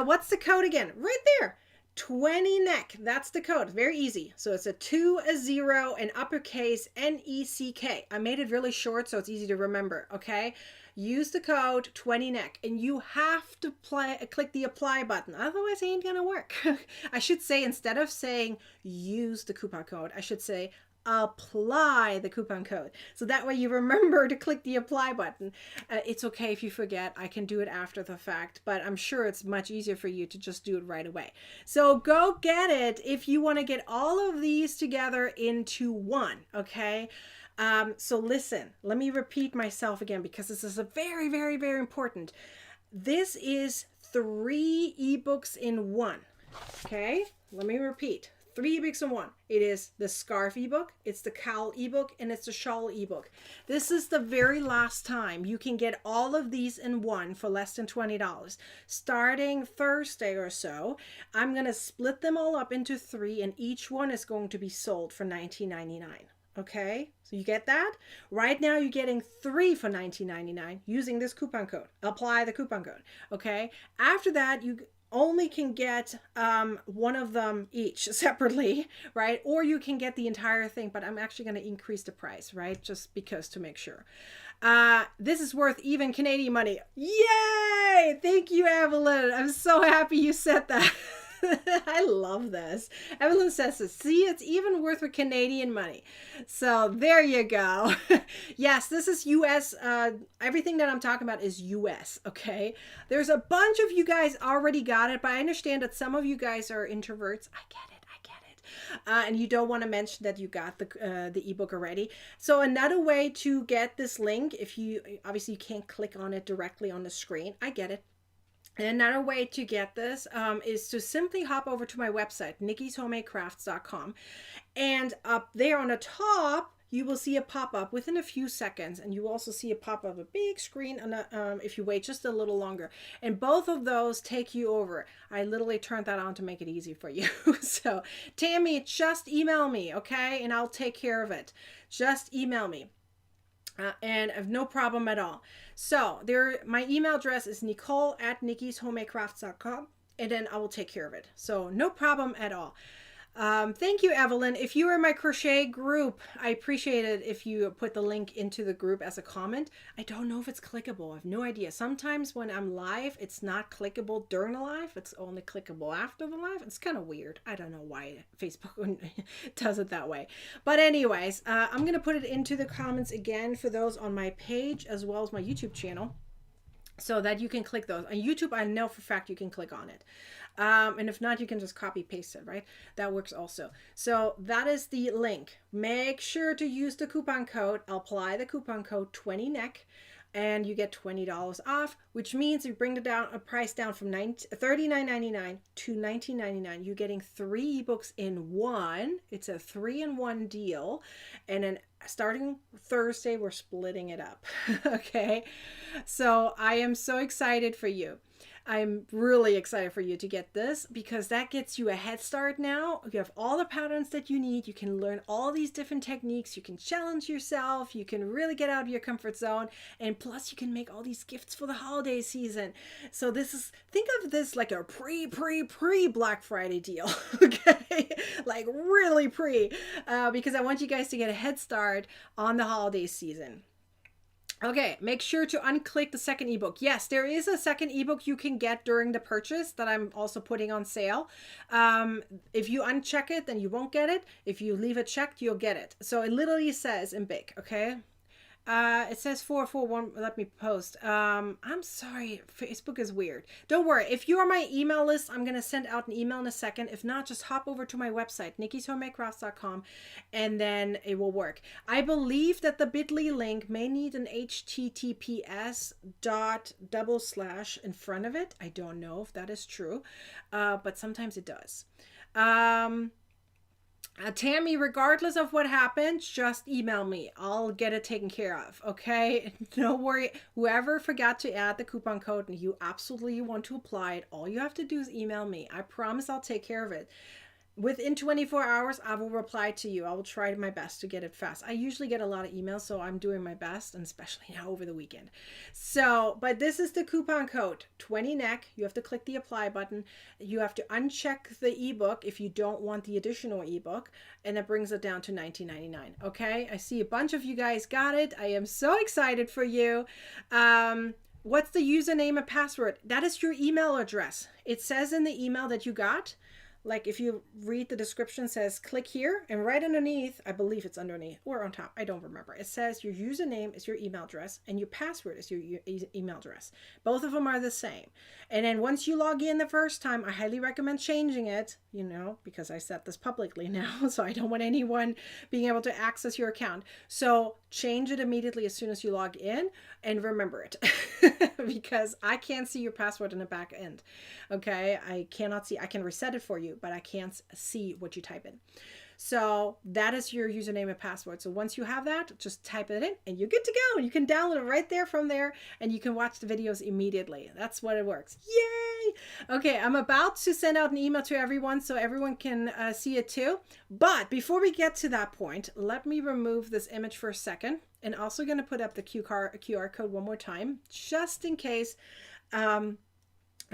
What's the code again? Right there. 20 neck. That's the code. Very easy. So it's a 2, a 0, an uppercase, NECK. I made it really short so it's easy to remember, okay? Use the code 20 neck and you have to click the apply button. Otherwise it ain't gonna work. I should say, instead of saying use the coupon code, I should say apply the coupon code. So that way you remember to click the apply button. It's okay if you forget. I can do it after the fact, but I'm sure it's much easier for you to just do it right away. So go get it if you want to get all of these together into one, okay? So listen, let me repeat myself again because this is a very, very, very important. This is 3 ebooks in one, okay? Let me repeat. 3 ebooks in one. It is the scarf ebook, it's the cowl ebook, and it's the shawl ebook. This is the very last time you can get all of these in one for less than $20. Starting Thursday or so, I'm going to split them all up into 3, and each one is going to be sold for $19.99. Okay, so you get that? Right now you're getting 3 for $19.99 using this coupon code. Apply the coupon code. Okay, after that you only can get one of them each separately, right? Or you can get the entire thing, but I'm actually going to increase the price, right? Just because, to make sure. This is worth even Canadian money. Yay! Thank you, Evelyn. I'm so happy you said that. I love this. Evelyn says this. See, it's even worth with Canadian money. So there you go. Yes, this is US. Everything that I'm talking about is US. Okay. There's a bunch of you guys already got it, but I understand that some of you guys are introverts. I get it. And you don't want to mention that you got the ebook already. So another way to get this link, if you obviously you can't click on it directly on the screen. I get it. And another way to get this is to simply hop over to my website, nikkishomemadecrafts.com. And up there on the top, you will see a pop-up within a few seconds. And you also see a pop-up, a big screen on the, if you wait just a little longer. And both of those take you over. I literally turned that on to make it easy for you. So, Tammy, just email me, okay? And I'll take care of it. Just email me. And I have no problem at all. So my email address is nicole@nikkishomemadecrafts.com, and then I will take care of it. So no problem at all. Thank you, Evelyn. If you are in my crochet group, I appreciate it if you put the link into the group as a comment. I don't know if it's clickable. I have no idea. Sometimes when I'm live, it's not clickable during the live. It's only clickable after the live. It's kind of weird. I don't know why Facebook does it that way. But anyways, I'm going to put it into the comments again for those on my page as well as my YouTube channel, so that you can click those. On YouTube, I know for a fact you can click on it. And if not, you can just copy paste it, right? That works also. So that is the link. Make sure to use the coupon code. Apply the coupon code 20NECK and you get $20 off, which means you bring the price down from $39.99 to $19.99. You're getting 3 ebooks in one. It's a 3-in-1 deal. And then starting Thursday, we're splitting it up. Okay. So I am so excited for you. I'm really excited for you to get this, because that gets you a head start now. You have all the patterns that you need. You can learn all these different techniques. You can challenge yourself. You can really get out of your comfort zone. And plus you can make all these gifts for the holiday season. So think of this like a pre Black Friday deal. Okay. Like really because I want you guys to get a head start on the holiday season. Okay, make sure to unclick the second ebook. Yes, there is a second ebook you can get during the purchase that I'm also putting on sale. If you uncheck it, then you won't get it. If you leave it checked, you'll get it. So it literally says in big, okay? It says 441. Let me post. I'm sorry. Facebook is weird. Don't worry. If you're on my email list, I'm going to send out an email in a second. If not, just hop over to my website, nikkishomemadecrafts.com, and then it will work. I believe that the bit.ly link may need an https:// in front of it. I don't know if that is true, but sometimes it does. Tammy, regardless of what happens, just email me. I'll get it taken care of, okay? Don't worry. Whoever forgot to add the coupon code and you absolutely want to apply it, all you have to do is email me. I promise I'll take care of it. Within 24 hours, I will reply to you. I will try my best to get it fast. I usually get a lot of emails, so I'm doing my best, and especially now over the weekend. So, but this is the coupon code, 20NECK. You have to click the apply button. You have to uncheck the ebook if you don't want the additional ebook, and it brings it down to $19.99. Okay, I see a bunch of you guys got it. I am so excited for you. What's the username and password? That is your email address. It says in the email that you got. Like if you read the description, says click here, and right underneath, I believe it's underneath or on top, I don't remember. It says your username is your email address and your password is your email address. Both of them are the same. And then once you log in the first time, I highly recommend changing it, because I set this publicly now, so I don't want anyone being able to access your account. So change it immediately as soon as you log in, and remember it because I can't see your password in the back end. Okay, I cannot see. I can reset it for you, but I can't see what you type in. So that is your username and password. So once you have that, just type it in and you're good to go. You can download it right there from there, and you can watch the videos immediately. That's what it works. Yay! Okay, I'm about to send out an email to everyone so everyone can see it too. But before we get to that point, let me remove this image for a second. And also going to put up the QR code one more time, just in case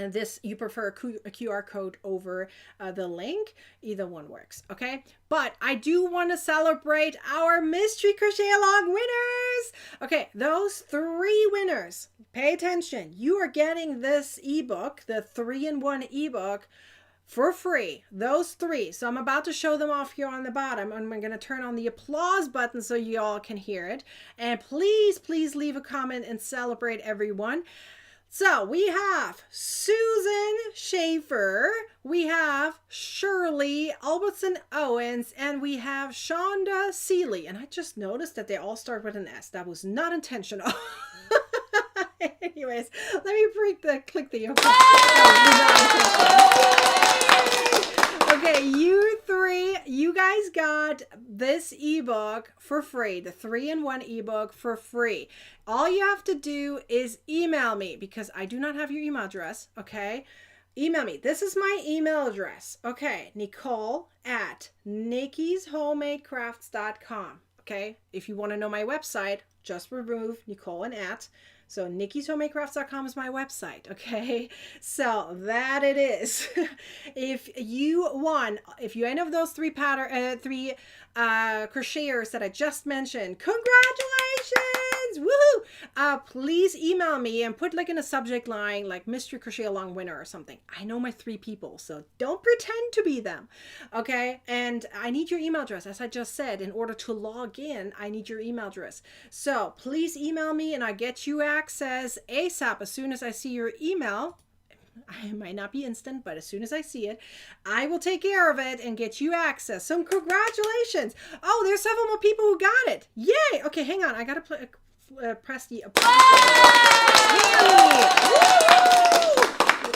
and this you prefer a QR code over the link. Either one works, okay? But I do want to celebrate our Mystery Crochet Along winners. Okay, those 3 winners, pay attention. You are getting this ebook, the 3-in-1 ebook, for free. Those 3. So I'm about to show them off here on the bottom, and I'm going to turn on the applause button so you all can hear it. And please, please leave a comment and celebrate everyone. So we have Susan Schaefer, we have Shirley Albertson Owens, and we have Shonda Seeley. And I just noticed that they all start with an S. That was not intentional. Anyways, let me click the Okay, you 3, you guys got this ebook for free, the 3-in-1 ebook for free. All you have to do is email me, because I do not have your email address, okay? Email me. This is my email address, okay? Nicole@nikkishomemadecrafts.com, okay? If you want to know my website, just remove Nicole and @ So nikkishomemadecrafts.com is my website, okay? So that it is. If you any of those 3 crocheters that I just mentioned, congratulations! Woohoo! Please email me and put like in a subject line like Mystery Crochet Along winner or something. I know my 3 people, so don't pretend to be them, okay? And I need your email address, as I just said. In order to log in, I need your email address. So please email me and I get you access ASAP. As soon as I see your email, it might not be instant, but as soon as I see it, I will take care of it and get you access. So congratulations. Oh, there's several more people who got it. Yay. Okay, hang on. I got to press the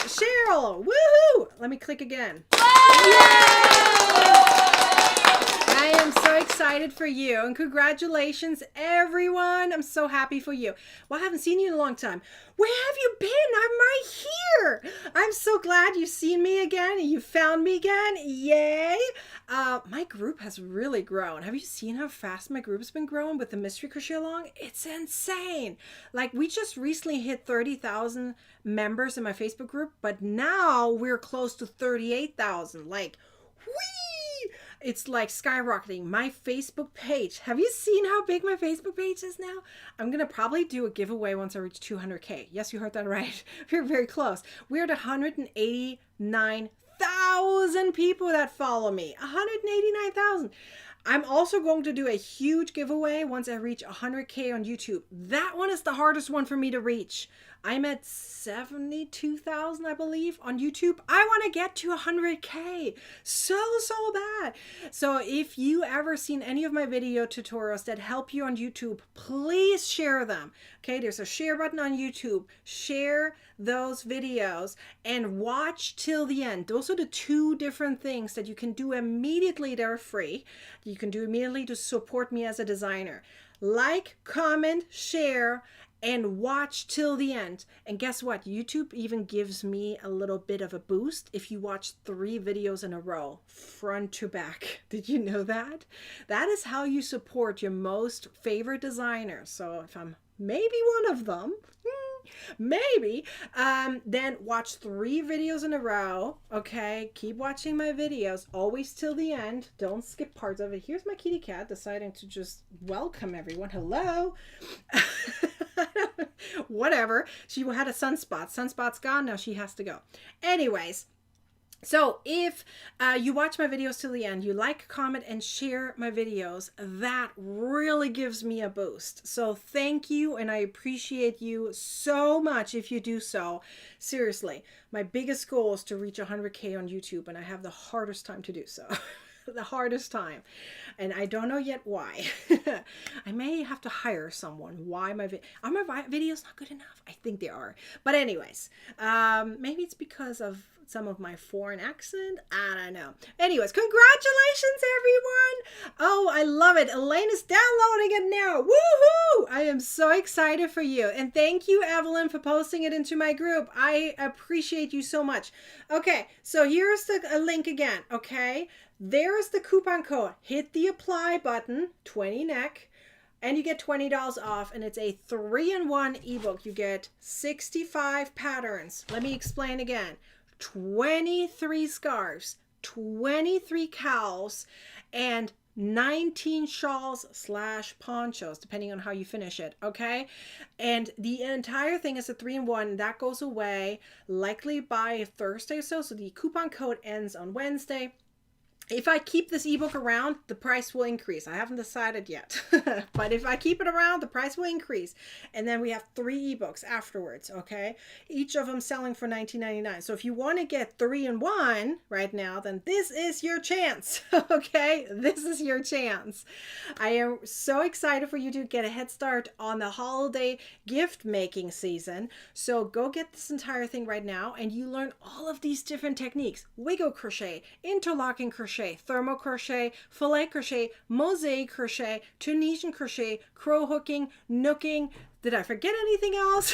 Cheryl. Woohoo. Let me click again. I am so excited for you, and congratulations everyone. I'm so happy for you. Well, I haven't seen you in a long time. Where have you been? I'm right here. I'm so glad you've seen me again and you found me again. Yay. My group has really grown. Have you seen how fast my group's been growing with the Mystery Crochet Along? It's insane. Like, we just recently hit 30,000 members in my Facebook group, but now we're close to 38,000. Like, whee! It's like skyrocketing. My Facebook page. Have you seen how big my Facebook page is now? I'm going to probably do a giveaway once I reach 200K. Yes, you heard that right. We're very close. We're at 189,000 people that follow me. 189,000. I'm also going to do a huge giveaway once I reach 100K on YouTube. That one is the hardest one for me to reach. I'm at 72,000, I believe, on YouTube. I want to get to 100K so bad. So if you ever seen any of my video tutorials that help you on YouTube, please share them. Okay, there's a share button on YouTube. Share those videos and watch till the end. Those are the 2 different things that you can do immediately that are free. You can do immediately to support me as a designer. Like, comment, share, and watch till the end. And guess what? YouTube even gives me a little bit of a boost if you watch 3 videos in a row, front to back. Did you know that? That is how you support your most favorite designers. So if I'm maybe one of them, maybe, then watch 3 videos in a row. Okay, keep watching my videos, always till the end. Don't skip parts of it. Here's my kitty cat deciding to just welcome everyone. Hello. Whatever. She had a sunspot. Sunspot's gone. Now she has to go. Anyways, so if you watch my videos till the end, you like, comment, and share my videos, that really gives me a boost. So thank you, and I appreciate you so much if you do so. Seriously, my biggest goal is to reach 100K on YouTube, and I have the hardest time to do so. the hardest time. And I don't know yet why. I may have to hire someone. Why are my videos not good enough? I think they are. But anyways, maybe it's because of some of my foreign accent. I don't know. Anyways, congratulations, everyone. Oh, I love it. Elaine is downloading it now. Woohoo! I am so excited for you. And thank you, Evelyn, for posting it into my group. I appreciate you so much. Okay, so here's the link again, okay? There's the coupon code. Hit the apply button, 20 neck, and you get $20 off, and it's a 3-in-1 ebook. You get 65 patterns. Let me explain again. 23 scarves, 23 cowls, and 19 shawls / ponchos, depending on how you finish it, okay? And the entire thing is a 3-in-1. That goes away likely by Thursday or so. So the coupon code ends on Wednesday. If I keep this ebook around, the price will increase. I haven't decided yet. But if I keep it around, the price will increase. And then we have 3 ebooks afterwards, okay? Each of them selling for $19.99. So if you want to get 3-in-1 right now, then this is your chance, okay? This is your chance. I am so excited for you to get a head start on the holiday gift making season. So go get this entire thing right now, and you learn all of these different techniques. Wiggle crochet, interlocking crochet, thermal crochet, filet crochet, mosaic crochet, Tunisian crochet, crow hooking, nooking. Did I forget anything else?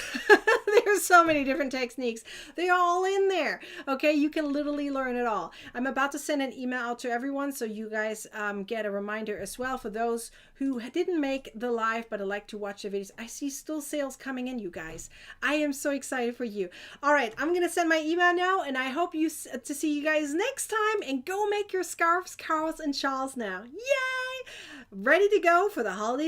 There's so many different techniques. They're all in there. Okay, you can literally learn it all. I'm about to send an email out to everyone so you guys get a reminder as well. For those who didn't make the live but like to watch the videos, I see still sales coming in, you guys. I am so excited for you. All right, I'm going to send my email now, and I hope to see you guys next time, and go make your scarves, cowls, and shawls now. Yay! Ready to go for the holiday